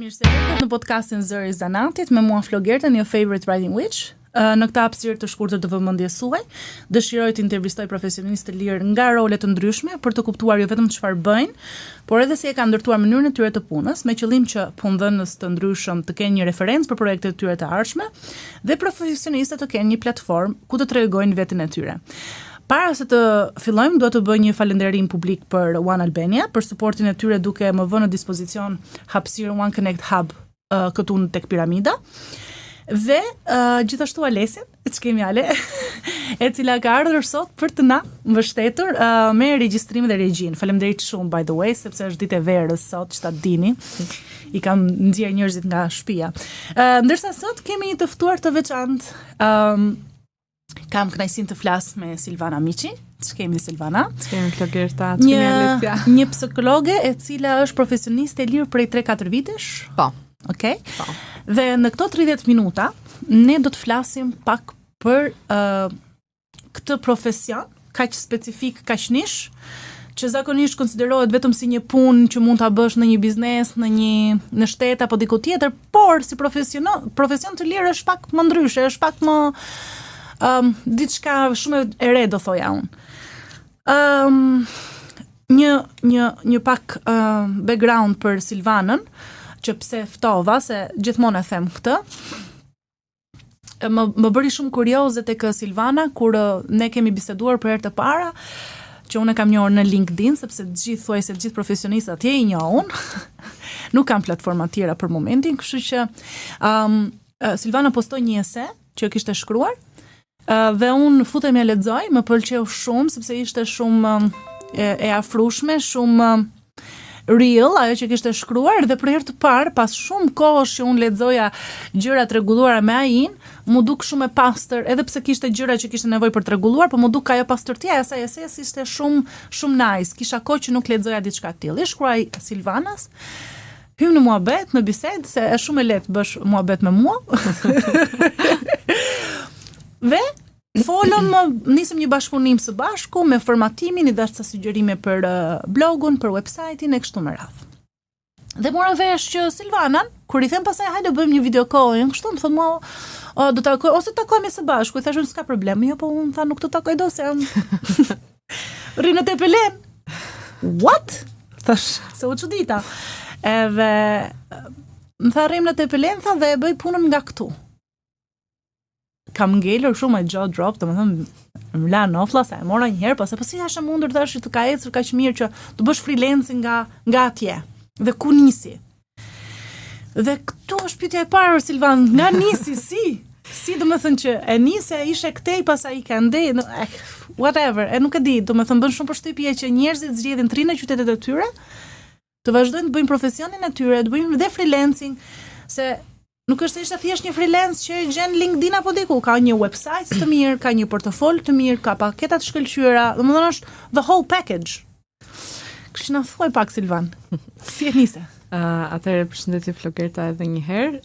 Mirë se erdhët në podcastin Zëri i Zanatit me mua Flogertën, your favorite writing witch. Në këtë hapësirë të shkurtër të vëmendjes suaj, dëshiroj të intervistoj profesionistë të lirë nga role të ndryshme për të kuptuar jo vetëm çfarë bëjnë, por edhe si e kanë ndërtuar mënyrën e tyre të punës, me qëllim që punëdhënës të ndryshëm të kenë një referencë për projektet e tyre të ardhshme dhe profesionistët të kenë një platformë ku të tregojnë veten e tyre. Para se të fillojmë, do të bëj një falënderim publik për One Albania, për suportin e tyre duke më vënë në dispozicion hapësirën One Connect Hub këtu në tek Piramida. Dhe gjithashtu Alesin, që kemi Ale, e cila ka ardhur sot për të na mbështetur me regjistrimin dhe regjin. Faleminderit shumë by the way, sepse është ditë e verës sot, që ta dini. I kam nxjerr njerëzit nga shtëpia. Ndërsa sot kemi një të ftuar të veçantë. Kam kënaqësinë të flas me Silvana Miçi. Ç'kemi Silvana? Kemi Flogerta, një psikologe e cila është profesioniste e lirë prej 3-4 vitesh. Po. Okej. Po. Dhe në këto 30 minuta ne do të flasim pak për këtë profesion, kaq specifik, kaq nish, që zakonisht konsiderohet vetëm si një punë që mund ta bësh në një biznes, në shtet apo diku tjetër, por si profesion të lirë është pak më ndryshe, është pak më diçka shumë e re, do thoja unë. Një pak background për Silvanën, që pse ftova, se gjithmonë e them këtë. Më bëri shumë kurioze tek Silvana kur ne kemi biseduar për herë të para, që unë e kam njohur në LinkedIn, sepse të gjithë profesionistat atje i njohun. Nuk kam platforma tjera për momentin, kështu që Silvana postoi një ese që kishte shkruar. Dhe unë futem e lexoj, më pëlqeu shumë sepse ishte shumë e afrueshme, shumë real ajo që kishte shkruar, dhe për herë të parë pas shumë kohësh që unë lexoja gjëra të rregulluara me AI-n, mu duk shumë e pastër, edhe pse kishte gjëra që kishte nevojë për të rregulluar, por mu duk ajo pastërtia e asaj esesi ishte shumë nice. Kisha kohë që nuk lexoja diçka të tillë. I shkruaj Silvanas. Hym në muhabet, në bisedë, se është shumë e lehtë bësh muhabet me mua. Dhe folëm, nisëm një bashkëpunim së bashku me formatimin, i dhash ca sugjerime për blogun, për website-in e kështu me radhë. Dhe mora vesh që Silvanan, kur i them pastaj hajde bëjmë një video call, kështu më thonë mua, do takoj ose takojmë së bashku. I thashun s'ka problem. Jo, po unë tha nuk të takoj dot se rri në Tepelen. What? Thash, se u çudita. Edhe më tha rrim në Tepelen, tha, dhe e bëj punën nga këtu. Kam ngelur shumë e jaw drop, domethënë më la nofla sa e mora një herë, po si është e mundur tash të ka ecur kaq mirë që të bësh freelancing nga atje. Dhe ku nisi? Dhe këtu është pyetja e parë, Silvan, nga nisi si domethënë që e nisi, ishte këtej, pastaj i ka ndej, whatever, e nuk e di, domethënë bën shumë përshtypje që njerëzit zgjedhin të rinë në qytetet e tyre, të vazhdojnë të bëjnë profesionin e tyre, të bëjnë dhe freelancing, se nuk është se ishte thjesht një freelance që gjen LinkedIn apo diku, ka një website të mirë, ka një portofol të mirë, ka paketa të shkëlqyera, domethënë është the whole package. Kështu na thuaj pak Silvan. Si e nise? Atëherë përshëndetje Flogerta edhe një herë.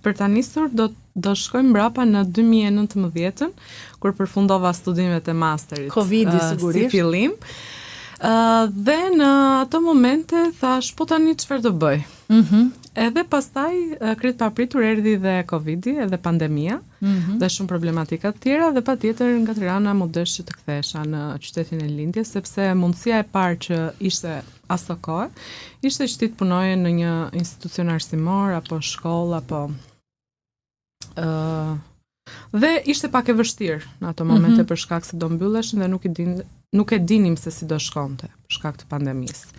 Për ta nisur do shkojmë mbrapa në 2019, kur përfundova studimet e masterit. Covidi sigurisht. Si fillim. Dhe në ato momente thash, po tani çfarë do bëj? Edhe pastaj krejt papritur erdhi dhe Covidi, edhe pandemia, dhe shumë problematika të tjera, dhe patjetër nga Tirana më dësh që të kthesha në qytetin e lindjes, sepse mundësia e parë që ishte ato kohë, ishte që ti të punoje në një institucion arsimor apo shkollë apo dhe ishte pak e vështirë në ato momente për shkak se do mbylleshin dhe nuk e dinim se si do shkonte për shkak të pandemisë.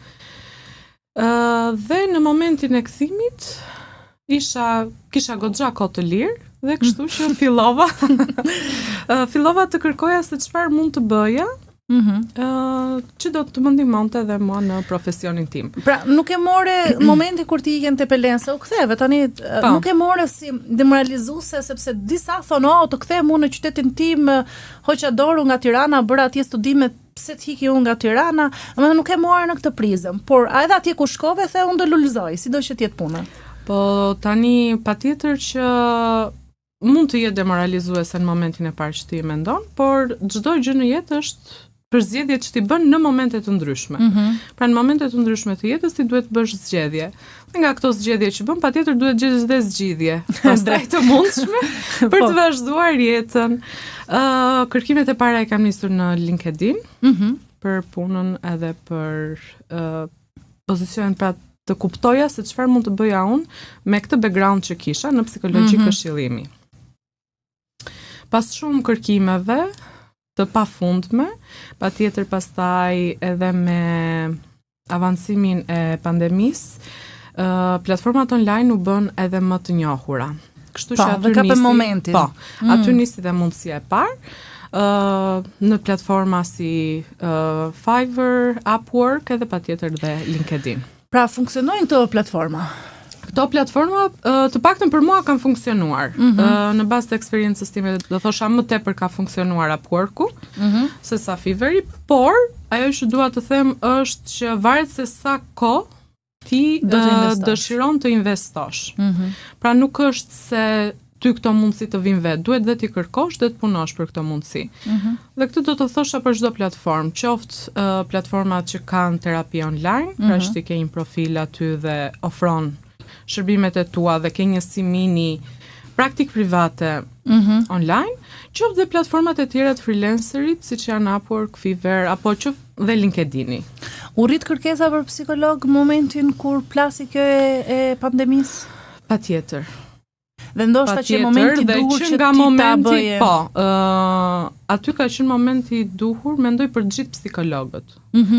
Dhe në momentin e kthimit kisha goxha kohë të lirë dhe kështu që fillova të kërkoja se çfarë mund të bëja që do të më ndihmonte edhe mua në profesionin tim. Pra, nuk e more momenti kur ti ikën te Pelen se u ktheve, tani nuk e more si demoralizuese, sepse disa thonë, të kthem unë në qytetin tim, hoqa dorë nga Tirana, bëra atje studime, pse të hiki unë nga Tirana, domethënë nuk e morë në këtë prizëm, por edhe atje ku shkove, the unë do lulëzoj, sido që t'jetë puna. Po tani patjetër që mund të jetë demoralizuese në momentin e parë që ti e mendon, por çdo gjë në jetë është për zgjedhjet që ti bën në momente të ndryshme. Pra në momente të ndryshme të jetës ti duhet të bësh zgjedhje. Dhe nga këto zgjedhje që bën, patjetër duhet gjesh dhe zgjidhje. Pastaj të mundshme për të vazhduar jetën. Kërkimet e para i kam nisur në LinkedIn për punën edhe për pozicionin, pra të kuptoja se çfarë mund të bëja unë me këtë background që kisha në psikologji këshillimi. Pas shumë kërkimeve të pafundme, patjetër pastaj edhe me avancimin e pandemisë, platformat online u bën edhe më të njohura. Kështu që aty nisi momentin. Po, aty nisi dhe mundësia e parë në platforma si Fiverr, Upwork edhe patjetër dhe LinkedIn. Pra funksionojnë këto platforma? Këto platforma të paktën për mua kanë funksionuar. Në bazë të eksperiencës time do thosha më tepër ka funksionuar Upworku se sa Fiverri, por ajo që dua të them është që varet se sa kohë ti dëshiron të investosh. Pra nuk është se ty këto mundësi të vinë vetë, duhet dhe ti kërkosh dhe të punosh për këto mundësi. Dhe këtë do të thosha për çdo platformë, qoftë platformat që kanë terapi online, pra që ti ke një profil aty dhe ofron shërbimet e tua dhe ke një si mini praktik private online, qoftë dhe platformat e tjera të freelancerit, siç janë Upwork, Fiverr apo qoftë dhe LinkedIn-i. U rrit kërkesa për psikolog momentin kur plasi kjo e pandemisë? Patjetër. Dhe ndoshta që momenti duhur që nga ti momenti, ta bëje. Po, aty ka qenë momenti duhur, mendoj për të gjithë psikologët.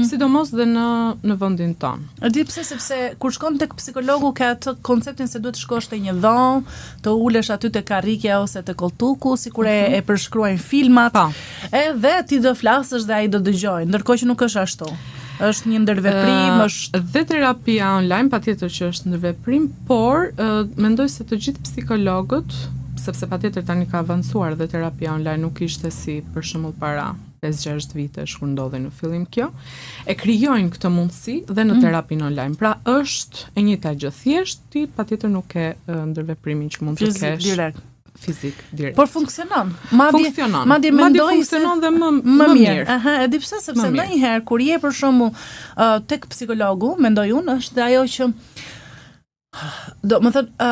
Sidomos dhe në vendin tonë. E di pse, sepse kur shkon tek psikologu ka atë konceptin se duhet të shkosh te një dhomë, të ulesh aty te karrikja ose te koltuku, sikur e përshkruajnë filmat. Edhe ti do flasësh dhe ai do dëgjojë, ndërkohë që nuk është ashtu. Është një ndërveprim, është dhe terapia online, patjetër që është ndërveprim, por mendoj se të gjithë psikologët, sepse patjetër tani ka avancuar dhe terapia online nuk ishte si për shembull para 5-6 vitesh kur ndodhi në fillim kjo, e krijojnë këtë mundësi dhe në terapinë online. Pra është e njëjta gjë, thjesht ti patjetër nuk ke ndërveprimin që mund të kesh direkt. Fizik direkt. Por funksionon. Funksionon. Madje mendoj funksionon dhe më mirë. Aha, e di pse, sepse ndonjëherë kur je për shembull tek psikologu, mendoj unë, është dhe ajo që do të thënë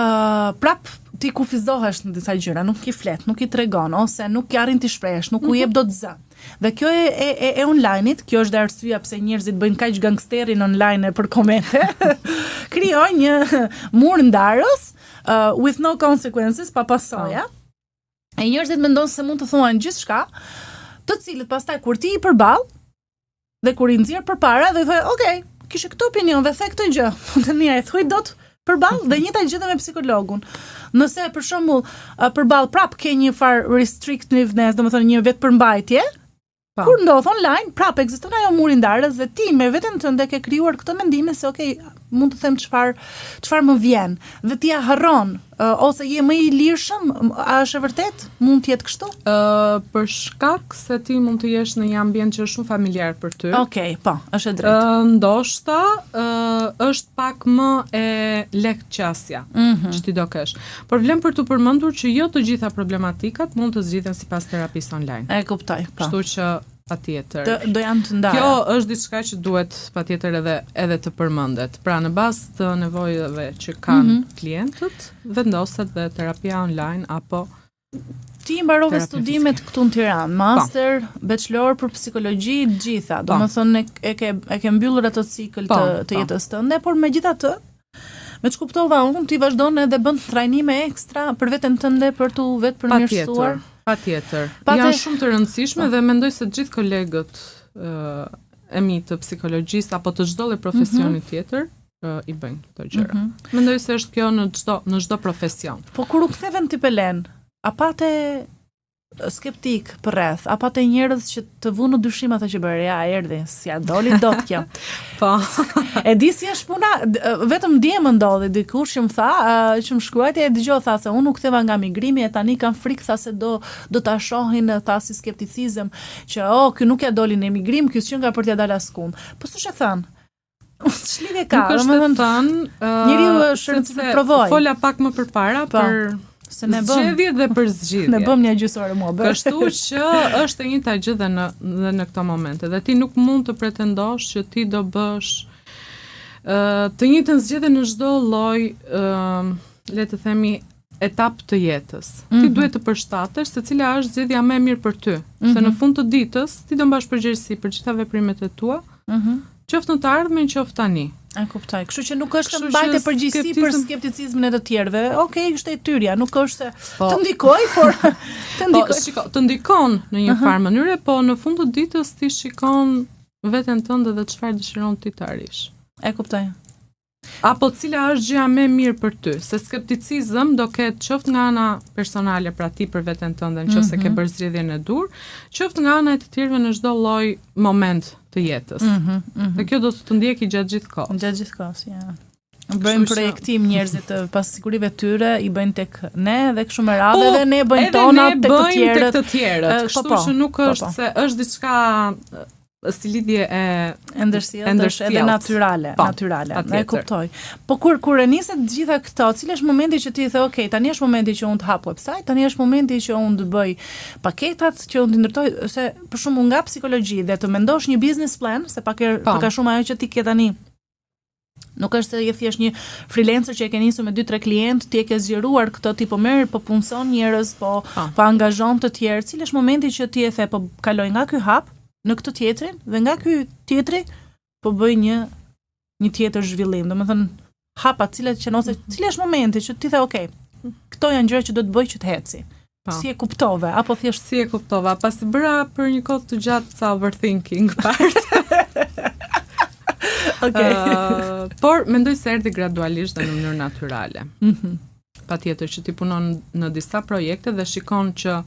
prap ti kufizohesh në disa gjëra, nuk i flet, nuk i tregon ose nuk i arrin të shprehesh, nuk u jep dot zë. Dhe kjo e online-it, kjo është dhe arsyeja pse njerëzit bëjnë kaq gangsterin online për komente. Krijojnë një mur ndarës with no consequences, pa pasoja. E njerëzit mendojnë se mund të thuan gjithçka, të cilët pastaj kur ti i përball dhe kur i nxjerr përpara dhe i thoj, "Okej, kishe këtë opinion dhe the këtë gjë." Tani ai thuj dot përball dhe njëjta gjë me psikologun. Nëse për shembull përball prap ke një far restrictiveness, domethënë një vetë përmbajtje, kur ndodh online, prap ekziston ajo muri ndarës dhe ti me veten tënde ke krijuar këtë mendim se okay, mund të them çfarë më vjen. Dhe ti ja harron ose je më i lirshëm, a është e vërtet? Mund të jetë kështu? Për shkak se ti mund të jesh në një ambient që është shumë familjar për ty. Okej, po, është e drejtë. Ndoshta është pak më e lehtë qasja që ti do kesh. Por vlen për të përmendur që jo të gjitha problematikat mund të zgjidhen sipas terapisë online. E kuptoj, po. Kështu që patjetër. Do janë të ndara. Kjo është diçka që duhet patjetër edhe të përmendet. Pra në bazë të nevojave që kanë klientët, vendoset dhe terapia online apo ti mbarove studimet këtu në Tiranë, master, bachelor për psikologji, të gjitha. Domethënë e ke mbyllur atë cikël të jetës tënde, por megjithatë, me që kuptova unë, ti vazhdon edhe bën trajnime ekstra për veten tënde për tu vetë përmirësuar. Patjetër. Janë shumë të rëndësishme dhe mendoj se gjithë kolegët e mi të psikologjisë apo të çdo lloj profesioni tjetër i bëjnë këto gjëra. Mendoj se është kjo në çdo profesion. Po kur u ktheven ti Pelen, a pate skeptik për rreth, a pate njerëz që të vunë në dyshim ata që bëre, ja erdhi, si ja doli dot kjo. Po. E di si është puna, vetëm dje më ndodhi dikush që më tha, që më shkruajti e dëgjoj tha se unë u ktheva nga migrimi e tani kam frikë tha se do ta shohin tha si skepticizëm që ky nuk ja doli në emigrim, ky s'qen nga për t'ia dalë askund. Po s'është e thënë. Ç'lidhje ka? Domethënë thënë, njeriu është rëndësi të provojë. Fola pak më përpara për se ne bëm zgjedhje dhe për zgjidhje. Ne bëm një gjysore mua bë. Kështu që është e njëjta gjë dhe në këto momente. Dhe ti nuk mund të pretendosh që ti do bësh të njëjtën zgjedhje në çdo lloj, le të themi, etap të jetës. Ti duhet të përshtatesh se cila është zgjedhja më e mirë për ty. Se në fund të ditës ti do mbash përgjegjësi për gjitha veprimet e tua. Qoftë në të ardhmen, qoftë tani. E kuptoj. Kështu që nuk është mbajtje përgjegjësi për skepticizmin e të tjerëve. Okej, është e tyrja, nuk është se të ndikoj, por të ndikoj. Shiko, të ndikon në një farë mënyre, po në fund të ditës ti shikon veten tënde dhe çfarë dëshiron ti të arrish. E kuptoj. Apo cila është gjëja më e mirë për ty, se skepticizëm do ketë qoftë nga ana personale pra ti për veten tënde, nëse ke bërë zgjedhjen e dur, qoftë nga ana e të tjerëve në çdo lloj moment të jetës. Dhe kjo do të ndjeki gjatë gjithë kohës. Gjatë gjithë kohës, ja. Bëjmë projektim njerëzit pas sigurive tyre, i bëjnë tek ne dhe kështu me radhë dhe ne bëjmë tona tek të tjerët. Kështu që nuk është se është diçka si lidhje e ndërsjellë edhe natyrale. E kuptoj. Po kur e niset gjitha këto, cili është momenti që ti the, okay, tani është momenti që unë të hap website, tani është momenti që unë të bëj paketat, që unë të ndërtoj, se për shembull nga psikologji dhe të mendosh një business plan, se pak ka shumë ajo që ti ke tani. Nuk është se je thjesht një freelancer që e ke nisur me 2-3 klientë, ti e ke zgjeruar këtë ti po merr, po punson njerëz, po angazhon të tjerë. Cili është momenti që ti e the, po kaloj nga ky hap në këtë tjetrin dhe nga ky tjetri po bëj një tjetër zhvillim. Domethënë hapat cilat që ose cili është momenti që ti the, okay, këto janë gjëra që do të bëj që të eci. Si e kuptove apo thjesht si e kuptova? Pasi bëra për një kohë të gjatë sa overthinking part. Por mendoj se erdhi gradualisht dhe në mënyrë natyrale. Patjetër që ti punon në disa projekte dhe shikon që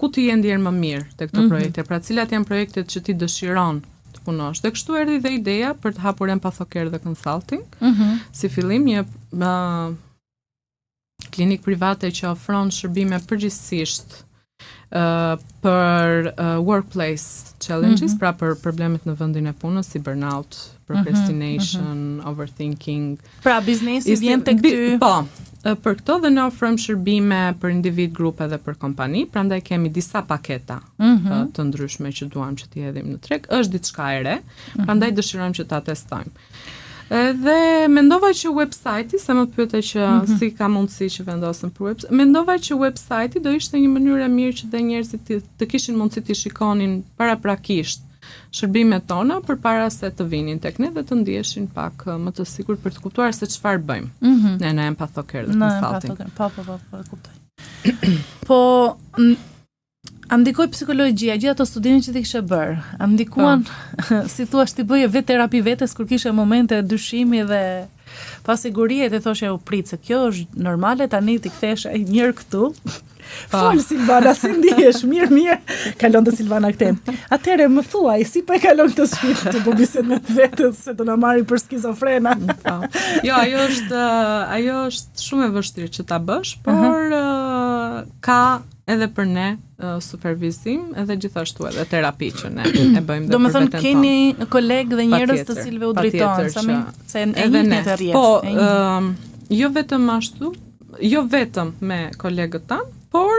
ku ti je ndjer më mirë te këto projekte, pra cilat janë projektet që ti dëshiron të punosh. Dhe kështu erdhi dhe ideja për të hapur Empatho-Care dhe Consulting. Si fillim një klinik private që ofron shërbime përgjithsisht për workplace challenges, pra për problemet në vendin e punës, si burnout, procrastination, overthinking. Pra biznesi vjen tek ty. Po, për këto dhe ne ofrojmë shërbime për individ, grupe dhe për kompani, prandaj kemi disa paketa të ndryshme që duam që t'i hedhim në treg. Është diçka e re, prandaj dëshirojmë që ta testojmë. Dhe mendova që website-i, se më pyete që si ka mundësi që vendosem për website, mendova që website-i do ishte një mënyrë e mirë që dhe njerëzit të kishin mundësi të shikonin paraprakisht shërbimet tona përpara se të vinin tek ne dhe të ndiheshin pak më të sigurt për të kuptuar se çfarë bëjmë. Ne në Empatho-Care dhe Consulting. Po, kuptoj. Po ndikoi psikologjia, gjithë ato studime që ti kishe bërë, ndikuan, si thua, ti bëje vetë terapi vetes kur kishe momente dyshimi dhe pasigurie dhe thoshe u prit se kjo është normale, tani ti kthesh ai njëri këtu. Fol Silvana, si ndihesh? Mirë, kalon të Silvana këtej. Atëherë më thuaj, si po e kalon këtë shtëpi të po bisedë me vetën se do na marrin për skizofrena. Jo, ajo është shumë e vështirë që ta bësh, por ka edhe për ne supervizim edhe gjithashtu edhe terapi që ne e bëjmë dhe për veten tonë. Domethënë keni kolegë dhe njerëz të cilëve u drejtojnë, se e njëjtë të rrjet. Po, jo vetëm ashtu, jo vetëm me kolegët tanë, por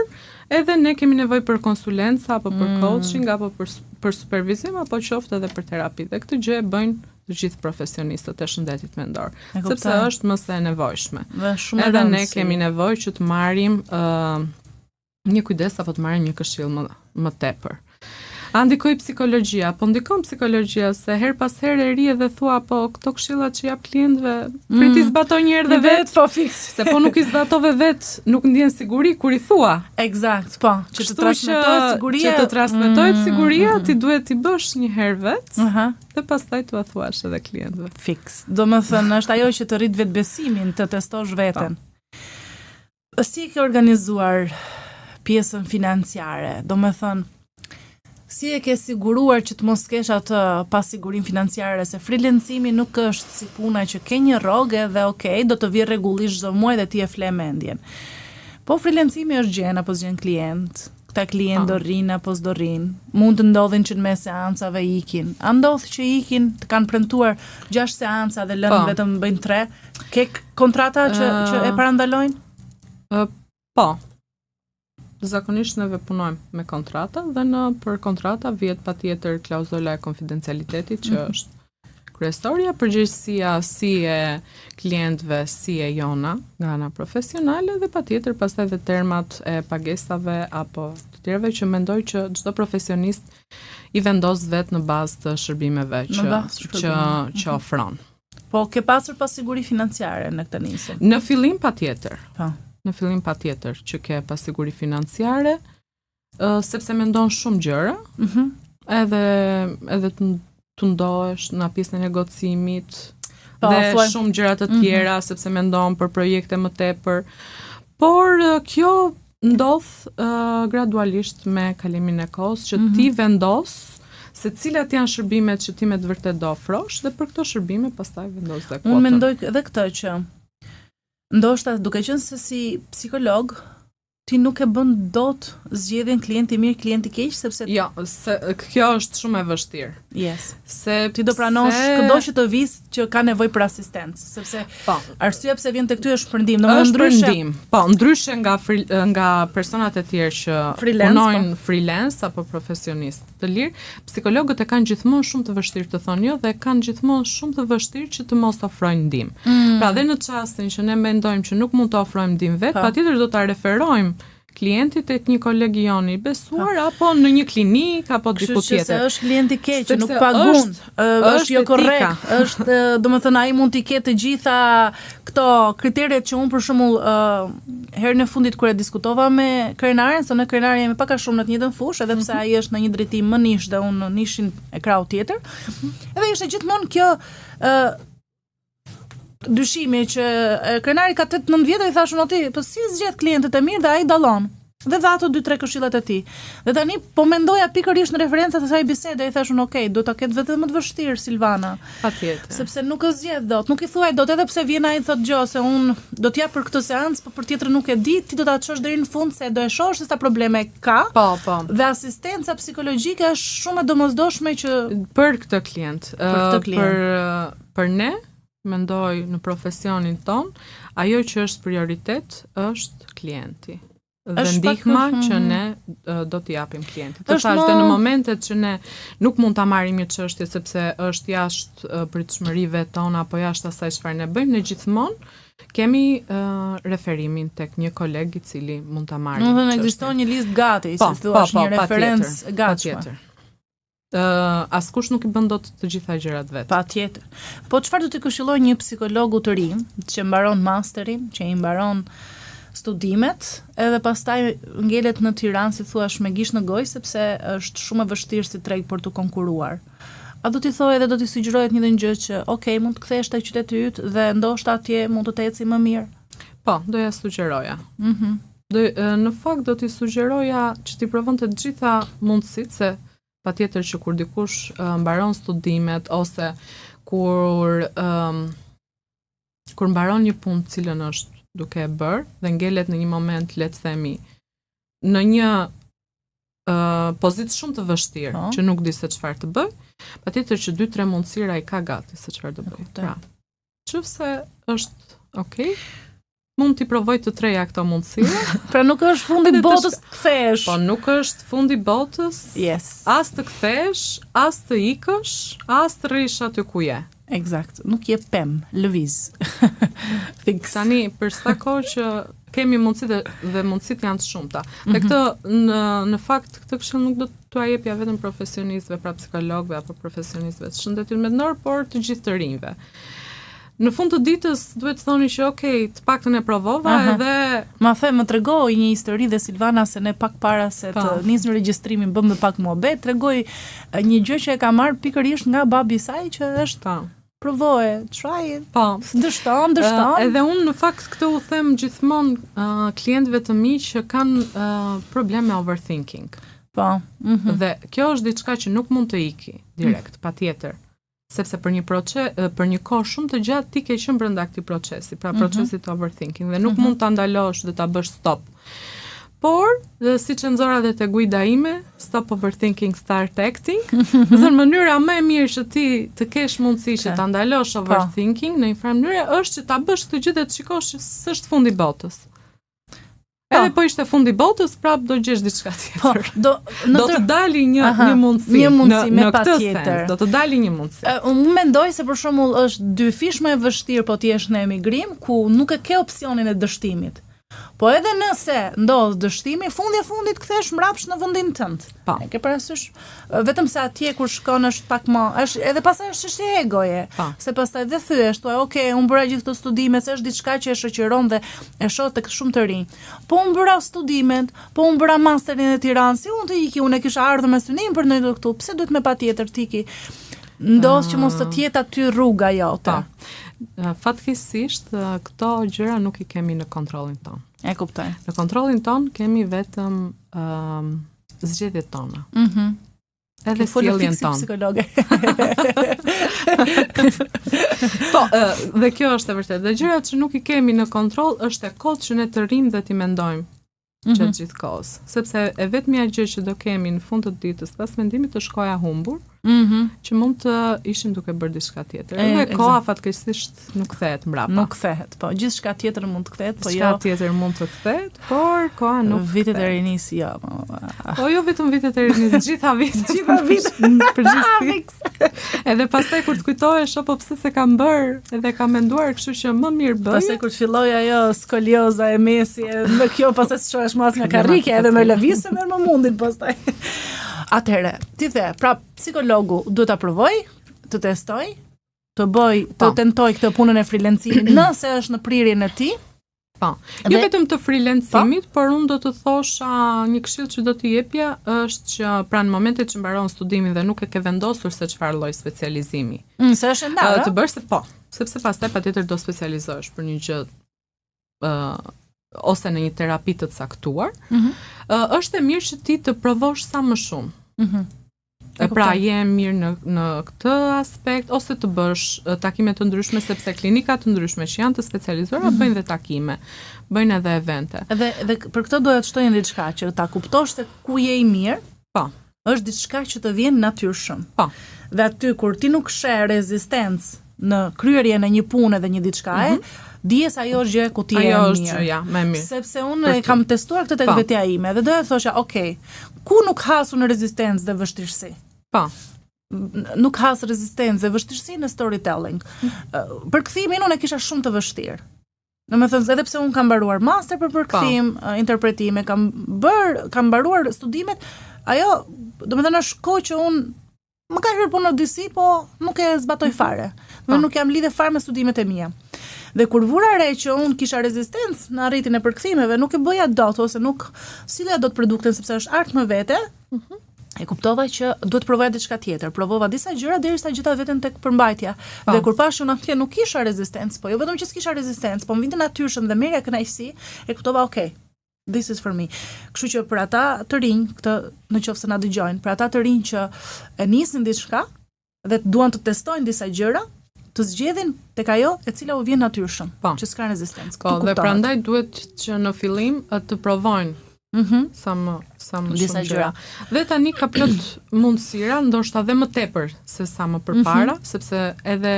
edhe ne kemi nevojë për konsulencë apo për coaching apo për supervizim apo qoftë edhe për terapi. Dhe këtë gjë e bëjnë të gjithë profesionistët e shëndetit mendor, sepse është më së e nevojshme. Edhe ne kemi nevojë që të marrim një kujdes apo të marrim një këshill më tepër. A ndikoi psikologjia? Po ndikon psikologjia, se her pas here e ri edhe thua, po këto këshillat që jap klientëve, priti zbatoj një herë dhe vet, po fiks. Se po nuk i zbatove vet, nuk ndjen siguri kur i thua. Eksakt, po, që të transmetohet siguria. Që të transmetohet siguria, ti duhet t'i bësh një herë vet, dhe pastaj t'ua thuash edhe klientëve. Fiks. Domethënë, është ajo që të rrit vetbesimin, të testosh veten. Si ke organizuar pjesën financiare? Domethënë, si e ke siguruar që të mos kesh atë pasigurim financiare, se freelancimi nuk është si puna që ke një rrogë dhe okay, do të vi rregullisht çdo muaj dhe ti e fle mendjen. Po freelancimi është gjën apo zgjen klient, këta klient do rrin apo s'do rrin. Mund të ndodhin që në mes seancave ikin. A ndodh që ikin, të kanë premtuar 6 seanca dhe lënë vetëm bëjnë 3? Ke kontrata që e parandalojnë? Po. zakonisht neve punojmë me kontrata dhe për kontrata vjet patjetër klauzola e konfidencialitetit që është kryesorja, përgjegjësia si e klientëve, si e jona nga ana profesionale dhe patjetër pastaj dhe termat e pagesave apo të tjerëve që mendoj që çdo profesionist i vendos vetë në bazë të shërbimeve që ofron. Po ke pasur pasiguri financiare në këtë nisëm? Në fillim patjetër. Në fillim patjetër që ke pasiguri financiare, sepse mendon shumë gjëra, edhe të ndohesh në pjesën e negocimit dhe shumë gjëra të tjera, sepse mendon për projekte më tepër. Por kjo ndodh gradualisht me kalimin e kohës që ti vendos se cilat janë shërbimet që ti me të vërtet do ofrosh dhe për këto shërbime pastaj vendos dhe kuotën. Unë mendoj edhe këtë që ndoshta duke qenë se si psikolog ti nuk e bën dot zgjedhjen klienti mirë, klienti keq, sepse jo, kjo është shumë e vështirë. Yes. Se ti do pranosh kudo që të vis që ka nevojë për asistencë, sepse arsyeja pse vjen tek ty është përndim, ndryshe. Ndryshe nga personat e tjerë që punojnë freelance apo profesionist të lirë, psikologët e kanë gjithmonë shumë të vështirë të thonë jo dhe kanë gjithmonë shumë të vështirë që të mos ofrojnë ndihmë. Pra dhe në çastin që ne mendojmë që nuk mund të ofrojmë ndihmë vetë, patjetër do ta referojmë klientit e një koleg joni besuar apo në një klinik apo diku tjetër. Kështu që se është klienti keq që nuk pagun, është jo korrekt, është domethënë ai mund t'i ketë të gjitha këto kriteret që unë për shembull herën e fundit kur e diskutova me krenaren, se në krenaren jemi pak a shumë në të njëjtën fushë, edhe pse ai është në një drejtim më nish dhe unë në nishin e krau tjetër. Edhe ishte gjithmonë kjo dyshimi që krenari ka 8-9 vjet dhe i thashun ti, po si zgjedh klientët e mirë dhe ai dallon. Dhe dha ato 2-3 këshillat e tij. Dhe tani po mendoja pikërisht në referencat e asaj bisede, i thashun do ta ketë vetëm më të vështirë Silvana. Patjetër. Sepse nuk e zgjedh dot, nuk i thuaj dot edhe pse vjen ai thotë gjë se un do t'ja për këtë seancë, po për tjetrën nuk e di, ti do ta çosh deri në fund se do e shohësh se sa probleme ka. Po. Dhe asistenca psikologjike është shumë e domosdoshme që për këtë klient. Për ne mendoj në profesionin ton, ajo që është prioritet është klienti. Dhe ndihma që ne do t'i japim klientit. Të thash dhe në momentet që ne nuk mund ta marrim një çështje sepse është jashtë pritshmërive tona apo jashtë asaj çfarë ne bëjmë, ne gjithmonë kemi referimin tek një koleg i cili mund ta marrë. Nuk do ekziston një listë gati, si thua, një referencë e gatshme. Askush nuk i bën dot të gjitha gjërat vetë. Patjetër. Po çfarë do t'i këshilloj një psikologu të ri që mbaron masterin, që i mbaron studimet, edhe pastaj ngelet në Tiranë, si thua, me gish në gojë, sepse është shumë e vështirë si treg për të konkuruar. A do t'i thojë edhe do t'i sugjerohet një gjë që, mund të kthesh tek qyteti yt dhe ndoshta atje mund të eci më mirë? Po, doja sugjeroja. Në fakt do t'i sugjeroja që t'i provon të gjitha mundësitë, se patjetër që kur dikush mbaron studimet ose kur mbaron një punë cilën është duke e bërë dhe ngelet në një moment, le të themi, në një pozitë shumë të vështirë që nuk di se çfarë të bëj, patjetër që 2-3 mundësira ai ka gati se çfarë të bëj. Pra, nëse është okay, mund t'i provoj të treja këto mundësira. Pra nuk është fundi botës të kthesh. Po nuk është fundi botës. Yes. As të kthesh, as të ikësh, as të rrish aty ku je. Eksakt. Nuk je pem, lëviz. Fix. Tani për sa kohë që kemi mundësitë dhe mundësitë janë të shumta. Dhe këtë në fakt këtë këshill nuk do t'ua jepja vetëm profesionistëve, pra psikologëve apo profesionistëve të shëndetit mendor, por të gjithë të rinjve. Në fund të ditës duhet të thoni që të paktën e provova edhe më tregoj një histori dhe Silvana se ne pak para se të nisë regjistrimin bëm pak muhabet, tregoj një gjë që e ka marrë pikërisht nga babi i saj që është provoje, try it. Dështon. Edhe unë në fakt këtë u them gjithmonë klientëve të mi që kanë probleme overthinking. Dhe kjo është diçka që nuk mund të iki direkt, patjetër. Sepse për një kohë shumë të gjatë ti ke qenë brenda këtij procesi, pra procesit të overthinking dhe nuk mund ta ndalosh dhe ta bësh stop. Por, siç e nxora dhe te guida ime, stop overthinking, start acting, do të mënyra më e mirë që ti të kesh mundësi që ta ndalosh overthinking në një farë mënyrë është që ta bësh këtë gjë dhe të shikosh që s'është fundi botës. Edhe po ishte fundi botës, prap do gjesh diçka tjetër. Do të dali një mundësi me në këtë patjetër. sens. Do të dali një mundësi. Unë mendoj se për shembull është dyfish më e vështirë po ti jesh në emigrim ku nuk e ke opsionin e dështimit. Po edhe nëse ndodh dështimi, fundit kthesh mbrapsht në vendin tënd. E ke parasysh? Vetëm se atje kur shkon është pak më, është edhe pastaj është çështje egoje. Se pastaj dhe thyesh, thua, okay, unë bëra gjithë këto studime, se është diçka që e shoqëron dhe e shoh tek shumë të rinj. Po unë bëra studimet, po unë bëra masterin e Tiranës, si unë të iki, unë e kisha ardhur me synim për ndonjë këtu. Pse duhet me patjetër të iki? Ndosë që mos të tjetë aty rruga jote. Fatkeqësisht këto gjëra nuk i kemi në kontrollin ton. E kuptoj. Në kontrollin ton kemi vetëm zgjedhjet tona. Edhe sjelljen tonë. Psikologe. Po, dhe kjo është e vërtetë. Dhe gjërat që nuk i kemi në kontroll është e kot që ne të rrim dhe t'i mendojmë gjatë gjithë kohës. Sepse e vetmja gjë që do kemi në fund të ditës pas mendimit të shkoja humbur, që mund të ishim duke bërë diçka tjetër. Edhe koha fatkeqësisht nuk kthehet mbrapa. Nuk kthehet, po gjithçka tjetër mund të kthehet, po jo. Diçka tjetër mund të kthehet, por koha nuk. Vitet e rinisë jo. Po jo vetëm vitet e rinisë, gjitha vitet. Përgjithësisht. Edhe pastaj kur të kujtohesh apo pse se kam bër, edhe kam menduar, kështu që më mirë bëj. Pastaj kur të filloj ajo skolioza e mesi, me kjo pastaj shohesh mas nga karrike edhe me lëvizje merr më mundin pastaj. Atëherë, ti the, pra psikologu duhet ta provoj, të testoj, të bëj, të tentoj këtë punën e freelancimit nëse është në prirjen e tij. Po. Jo vetëm të freelancimit, por unë do të thosha një këshill që do t'i jepja është që pra në momentet që mbaron studimin dhe nuk e ke vendosur se çfarë lloj specializimi. Se është ndarë. Të bësh sepse pastaj patjetër do specializohesh për një gjë ose në një terapi të caktuar. Është e mirë që ti të provosh sa më shumë. Pra je mirë në këtë aspekt ose të bësh takime të ndryshme sepse klinika të ndryshme që janë të specializuara bëjnë dhe takime, bëjnë edhe evente. Dhe për këtë doja të shtojnë diçka që ta kuptosh se ku je i mirë. Po. Është diçka që të vjen natyrshëm. Po. Dhe aty kur ti nuk sheh rezistencë në kryerjen e një pune dhe një diçka dije se ajo është gjë ku ti je mirë. Ajo është gjëja më e mirë. Sepse unë kam testuar këtë tek vetja ime dhe doja të thosha, okay, ku nuk hasu në rezistencë dhe vështirësi? Po. Nuk has rezistencë dhe vështirësi në storytelling. Për kthimin unë e kisha shumë të vështirë. Domethënë edhe pse unë kam mbaruar master për përkthim, interpretime, kam mbaruar studimet, ajo domethënë është kohë që unë më ka hyrë punë në disi, po nuk e zbatoj fare. Nuk jam lidhe fare me studimet e mia. Dhe kur vura re që unë kisha rezistencë në arritjen e përkthimeve, nuk e bëja dot ose nuk sillja dot produktin sepse është art më vete. E kuptova që duhet provoja diçka tjetër. Provova disa gjëra derisa gjeta veten tek përmbajtja. Dhe kur pash unë atje nuk kisha rezistencë, po jo vetëm që s'kisha rezistencë, po më vinte natyrshëm dhe merja kënaqësi, e kuptova, okay, this is for me. Kështu që për ata të rinj, këtë në qoftë se na dëgjojnë, për ata të rinj që e nisin diçka dhe duan të testojnë disa gjëra, të zgjedhin tek ajo e cila u vjen natyrshëm, që s'ka rezistencë. Po, dhe prandaj duhet që në fillim të provojnë sa më disa shumë gjëra. Dhe tani ka plot mundësira, ndoshta edhe më tepër se sa më përpara, sepse edhe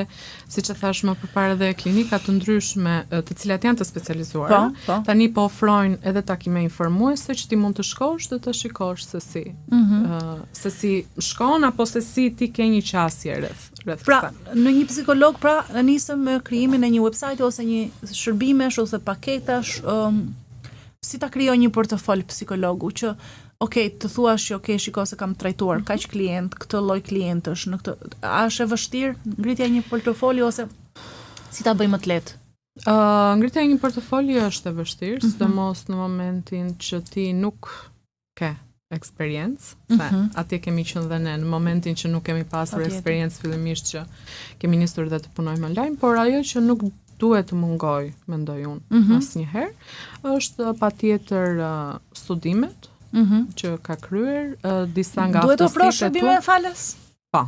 siç e thash më përpara dhe klinika të ndryshme, të cilat janë të specializuara, tani po ofrojnë edhe takime informuese që ti mund të shkosh dhe të shikosh se si shkon apo se si ti ke një qasje rreth. Pra, në një psikolog, pra, nisëm me krijimin e një website ose një shërbimesh ose paketash, si ta krijoj një portofol psikologu që okay, të thuash që okay, shiko se kam trajtuar kaq klient, këtë lloj klientësh në këtë, a është e vështirë ngritja e një portofoli ose si ta bëj më të lehtë? Ngritja e një portofoli është e vështirë, sidomos në momentin që ti nuk ke eksperiencë, se atje kemi qenë dhe ne në momentin që nuk kemi pasur eksperiencë fillimisht që kemi nisur dhe të punojmë online, por ajo që nuk duhet të mungoj, mendoj unë, asnjëherë, është patjetër studimet që ka kryer, disa nga aftësitë. Duhet të ofrosh shërbime falës? Po.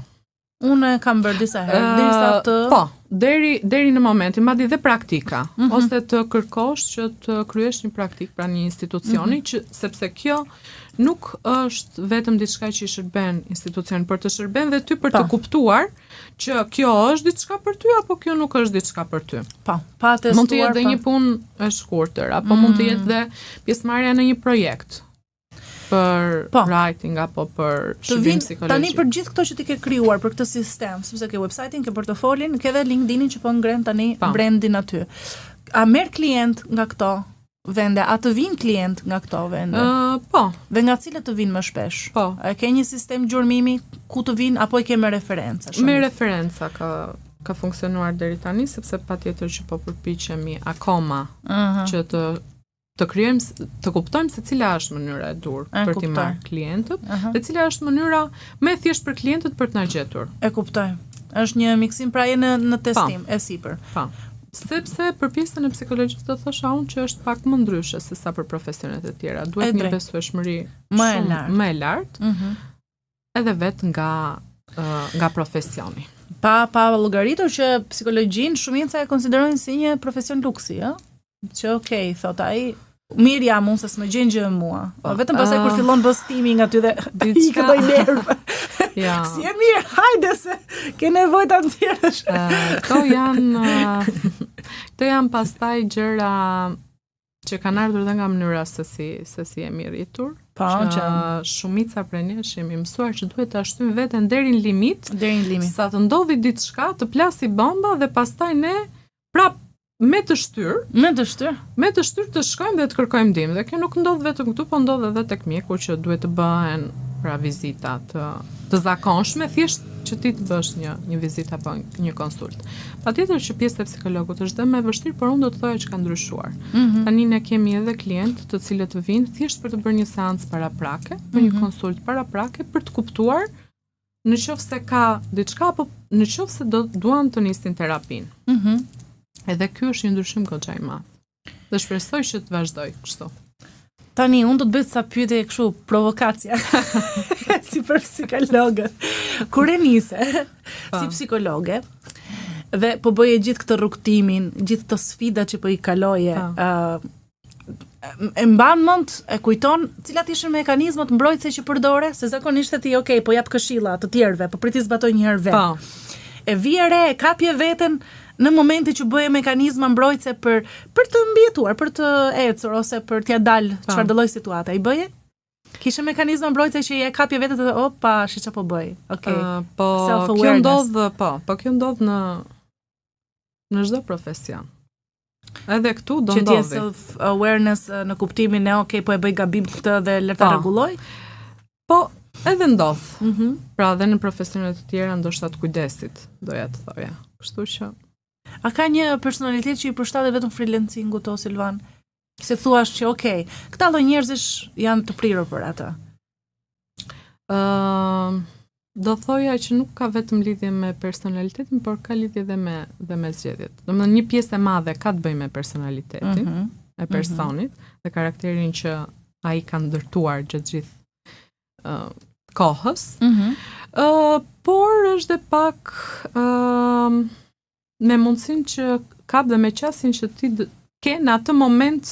Unë e kam bërë disa herë, derisa të... Po, deri në momentin, madje dhe praktika, ose të kërkosh që të kryesh një praktik pra një institucioni, sepse kjo nuk është vetëm diçka që i shërben institucion, por të shërben dhe ty për të kuptuar që kjo është diçka për ty apo kjo nuk është diçka për ty. Pa testuar. Mund të jetë dhe një punë e shkurtër, apo mund të jetë dhe pjesëmarrja në një projekt për writing apo për shërbim psikologjik. Tani për gjithë këto që ti ke krijuar për këtë sistem, sepse ke website-in, ke portofolin, ke edhe LinkedIn-in që po ngren tani brandin aty. A merr klient nga këto vende? A të vinë klient nga këto vende? Po. Dhe nga cilët të vinë më shpesh? Po. A ke një sistem gjurmimi ku të vinë apo i ke me referenca? Me referenca ka funksionuar deri tani, sepse patjetër që po përpiqemi akoma që të krijojmë, të kuptojmë se cila është mënyra e dur për t'i marrë klientët, dhe cila është mënyra më e thjeshtë për klientët për të na gjetur. E kuptoj. Është një miksim pra je në testim e sipër. Po. Sepse për pjesën e psikologjisë do thosha unë që është pak më ndryshe se sa për profesionet e tjera. Duhet një besueshmëri më e lartë, edhe vetë nga profesioni. Pa llogaritur që psikologjin shumica e konsiderojnë si një profesion luksi, ëh? Që thot ai, mirë jam unë se s'më gjen gjë mua. Vetëm pastaj kur fillon bostimi nga ty dhe i këtoj nerv. Ja. Si e mirë, hajde se ke nevojë ta nxjerrësh. Këto janë pastaj gjëra që kanë ardhur dhe nga mënyra se si jemi rritur. Që shumica prej nesh jemi mësuar që duhet ta shtyjmë veten deri në limit. Sa të ndodhi diçka, të plasi bomba dhe pastaj ne prap me të shtyr të shkojmë dhe të kërkojmë ndihmë. Dhe kjo nuk ndodh vetëm këtu, po ndodh edhe tek mjeku që duhet të bëhen pra vizita të zakonshme, thjesht që ti të bësh një vizitë apo një konsult. Patjetër që pjesa e psikologut është dhe më e vështirë, por unë do të thoja që ka ndryshuar. Tani ne kemi edhe klientë të cilët vinë thjesht për të bërë një seancë paraprake, për një konsult paraprake për të kuptuar nëse ka diçka apo nëse duan të nisin terapinë. Edhe ky është një ndryshim goxha i madh. Dhe shpresoj që të vazhdoj kështu. Tani unë do të bëj sa pyetje kështu provokacia. Si për psikologe. Kur e nise si psikologe dhe po bëje gjithë këtë rrugtimin, gjithë të sfidat që po i kaloje, e mban mend, e kujton cilat ishin mekanizmat mbrojtëse që përdore, se zakonisht ti po jap këshilla të tjerëve, po priti zbatoj një herë vetë. E vije re, e kapje veten në momenti që bëje mekanizma mbrojtëse për të mbijetuar, për të ecur ose për t'ia dalë çfarë do lloj situata i bëje? Kishe mekanizma mbrojtëse që je kapje vetë të opa, shi çfarë po bëj. Kjo ndodh në çdo profesion. Edhe këtu do ndodhi. Që ti self-awareness në kuptimin e po e bëj gabim këtë dhe le ta rregulloj? Po, edhe ndodh. Pra dhe në profesionet të tjera ndoshta të kujdesit, doja të thoja. Kështu që a ka një personalitet që i përshtatet vetëm freelancingut to, Silvan? Se thuash që këta lloj njerëzish janë të prirur për ata. Do thoja që nuk ka vetëm lidhje me personalitetin, por ka lidhje dhe me zgjedhjet. Domethënë një pjesë e madhe ka të bëjë me personalitetin e personit dhe karakterin që ai ka ndërtuar gjatë gjithë kohës. Por është dhe pak me mundësin që kap dhe me qasin që ti ke në atë moment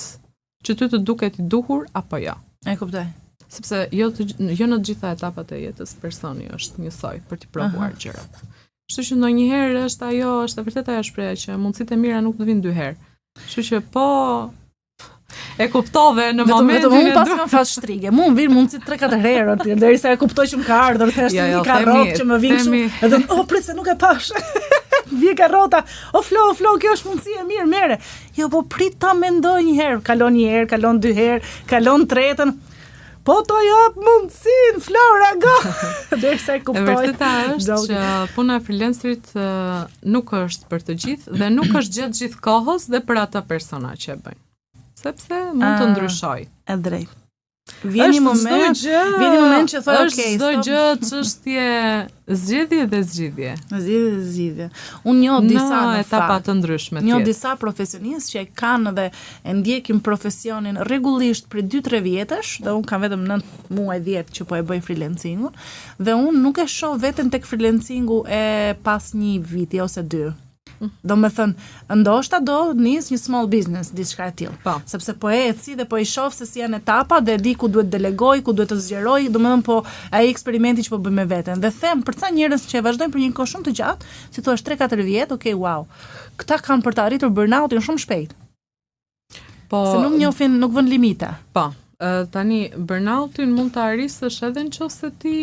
që ty të duket i duhur apo jo. E kuptoj. Sepse jo në të gjitha etapat e jetës personi është njësoj për t'i provuar gjërat. Kështu që ndonjëherë është e vërtet ajo shpreha që mundësitë e mira nuk të vinë dy herë. Kështu që po e kuptove në momentin unë pas kam fas shtrige. Mu më vinë mundësi 3-4 herë aty, derisa e kuptoj që më ka ardhur, thjesht një karrot që më vjen kështu. Edhe prit se nuk e pash. Vje karrota. Flo, kjo është mundësi e mirë, mere. Jo, po prit ta mendoj një herë, kalon një herë, kalon 2 herë, kalon 3-ën. Po to jap mundësin, Flora, go! Derisa e kuptoj. E vërteta është që puna e freelancerit nuk është për të gjithë dhe nuk është gjatë gjithë kohës dhe për ata persona që e bëjnë. Sepse mund të ndryshoj. E drejt. Vjen një moment që thoj okay, çdo gjë çështje zgjedhje dhe zgjidhje. Zgjidhje. Unë njoh disa etapa të ndryshme. Njoh disa profesionistë që kanë dhe e ndjekin profesionin rregullisht për 2-3 vjetësh, dhe unë kam vetëm 9 muaj 10 që po e bëj freelancingun, dhe unë nuk e shoh veten tek freelancingu e pas një viti ose 2. Do me thënë, ndoshta do nis një small business, diçka e tillë. Sepse po e eci dhe po i shoh se si janë etapa dhe di ku duhet delegoj, ku duhet të zgjeroj, domethënë po ai eksperimenti që po bëj me veten. Dhe them për ca njerëz që e vazhdojnë për një kohë shumë të gjatë, si thua 3-4 vjet, okay, wow. Këta kanë për të arritur burnoutin shumë shpejt. Po, se nuk njohin, nuk vën limite. Po. Tani burnoutin mund të arrisësh edhe nëse ti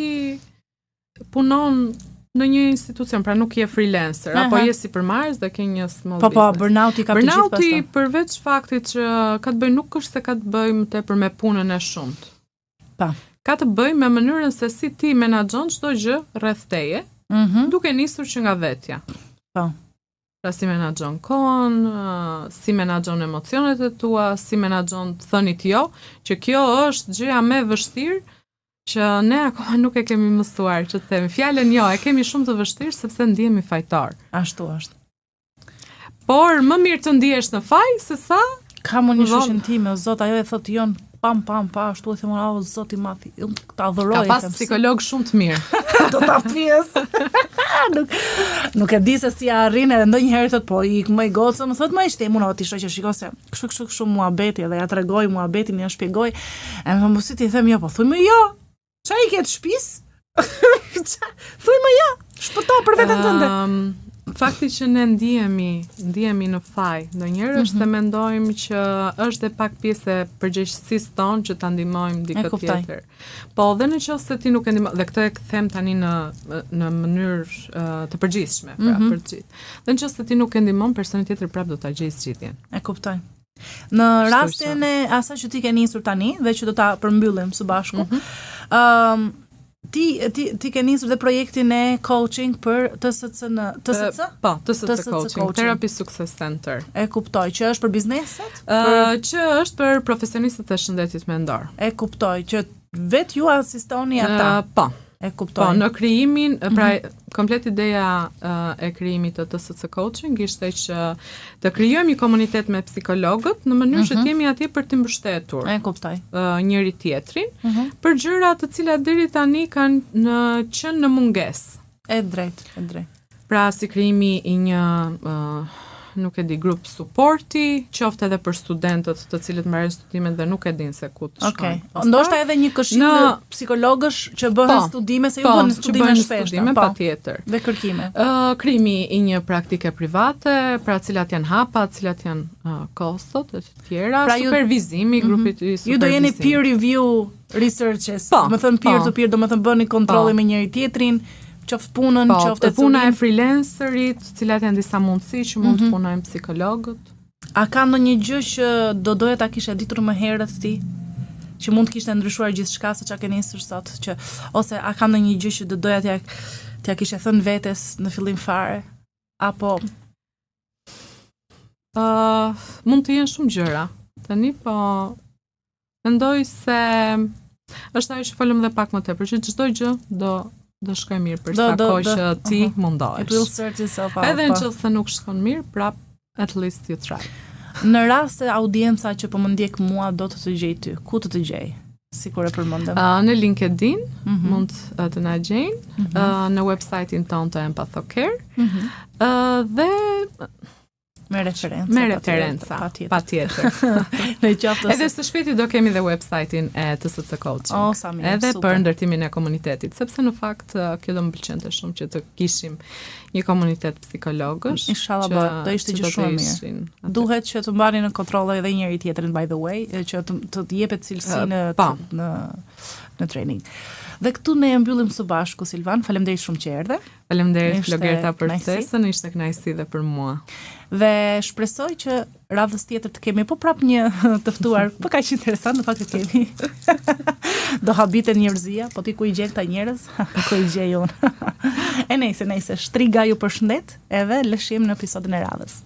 punon në një institucion, pra nuk je freelancer, apo je si përmarrës dhe ke një small business. Po, burnouti ka të gjithë pastaj. Burnouti përveç faktit që ka të bëjë nuk është se ka të bëjë më tepër me punën e shumt. Ka të bëjë me mënyrën se si ti menaxhon çdo gjë rreth teje, duke nisur që nga vetja. Po. Pra si menaxhon kohën, si menaxhon emocionet e tua, si menaxhon thënit jo, që kjo është gjëja më e vështirë që ne akoma nuk e kemi mësuar, që të themi. Fjalën jo, e kemi shumë të vështirë sepse ndihemi fajtar. Ashtu është. Por më mirë të ndihesh në faj se sa kam unë një shoqën time, o Zot, ajo e thotë jon pam ashtu e them, o Zoti i madh, unë ta adhuroj. Ka pas psikolog shumë të mirë. Do ta pyes. Nuk e di se si arrin, edhe ndonjëherë thotë po ik më i gocë, më thotë më ishte unë ti shoqë shikoj se kështu muhabeti, edhe ja tregoj muhabetin, ja shpjegoj. E më mos i them jo, po thuj më jo. Qa i ketë shpis? Thuj më ja, shpëto për veten tënde. Fakti që ne ndihemi në faj, ndonjëherë është se mendojmë që është dhe pak pjesë e përgjegjësisë tonë që ta ndihmojmë dikë tjetër. Po edhe nëse ti nuk e ndihmon, dhe këtë e them tani në mënyrë të përgjithshme, pra për të gjithë. Dhe nëse ti nuk e ndihmon, personi tjetër prapë do ta gjejë zgjidhjen. E kuptoj. Në rastin e asaj që ti ke nisur tani dhe që do ta përmbyllim së bashku, ti ke nisur dhe projektin e coaching për TSC në TSC? Po, TSC Coaching, Therapy Success Center. E kuptoj, që është për bizneset? Që është për profesionistët e shëndetit mendor. E kuptoj, që vetë ju asistoni ata? Po. E kuptoj. Po, në krijimin, pra komplet ideja e krijimit të TSC Coaching ishte që të krijojmë një komunitet me psikologët në mënyrë që të jemi atje për të mbështetur. E kuptoj. Njëri tjetrin për gjëra të cilat deri tani kanë qenë në mungesë. E drejt. Pra si krijimi i një nuk e di, grup supporti, qoftë edhe për studentët të cilët marrin studimet dhe nuk e dinë se ku të shkojnë. Ndoshta edhe një këshill psikologësh që bëhen studime, se ju bën studime shpesh. Patjetër. Dhe kërkime. Krijimi i një praktike private, pra cilat janë hapat, cilat janë kostot e të tjera, supervizimi, grupit i supervizimit. Ju do jeni peer review researches, do të thënë peer to peer, do të thënë bëni kontrolle me njëri tjetrin. Qoftë punën, qoftë puna e freelancerit, cilat janë disa mundësi që mund të punojnë psikologët. A ka ndonjë gjë që doja ta kishe ditur më herët ti, që mund të kishte ndryshuar gjithçka se çka ke nisur sot, që ose a ka ndonjë gjë që doja t'ja kishe thënë vetes në fillim fare, apo mund të jenë shumë gjëra. Tani po mendoj se është ajo që folëm dhe pak më tepër, që çdo gjë do shkoj mirë për sa kohë që ti mundohesh. It will sort itself out. Edhe nëse nuk shkon mirë, prap at least you try. Në rast se audienca që po më ndjek mua do të gjej ty, ku të gjej? Sikur e përmendëm. Në LinkedIn mund të na gjejnë, në website-in tonë të Empathocare, dhe me referenca, patjetër. Edhe së shpejti do kemi dhe website-in e TSC Coaching. Edhe për ndërtimin e komunitetit, sepse në fakt kjo do më pëlqente shumë që të kishim një komunitet psikologësh. Inshallah, do ishte gjë shumë mirë. Duhet që të mbani në kontroll edhe njëri tjetrin, by the way, që të jepet cilësi në training. Dhe këtu ne e mbyllim së bashku, Silvan. Faleminderit shumë që erdhe. Faleminderit Flogerta për ftesën, ishte kënaqësi dhe për mua. Dhe shpresoj që radhës tjetër të kemi po prap një të ftuar, po kaq interesant në fakt të kemi. Do habiten njerëzia, po ti ku i gjen këta njerëz? Ku i gjej unë? E nejse, shtriga ju përshëndet, edhe lëshim në episodin e radhës.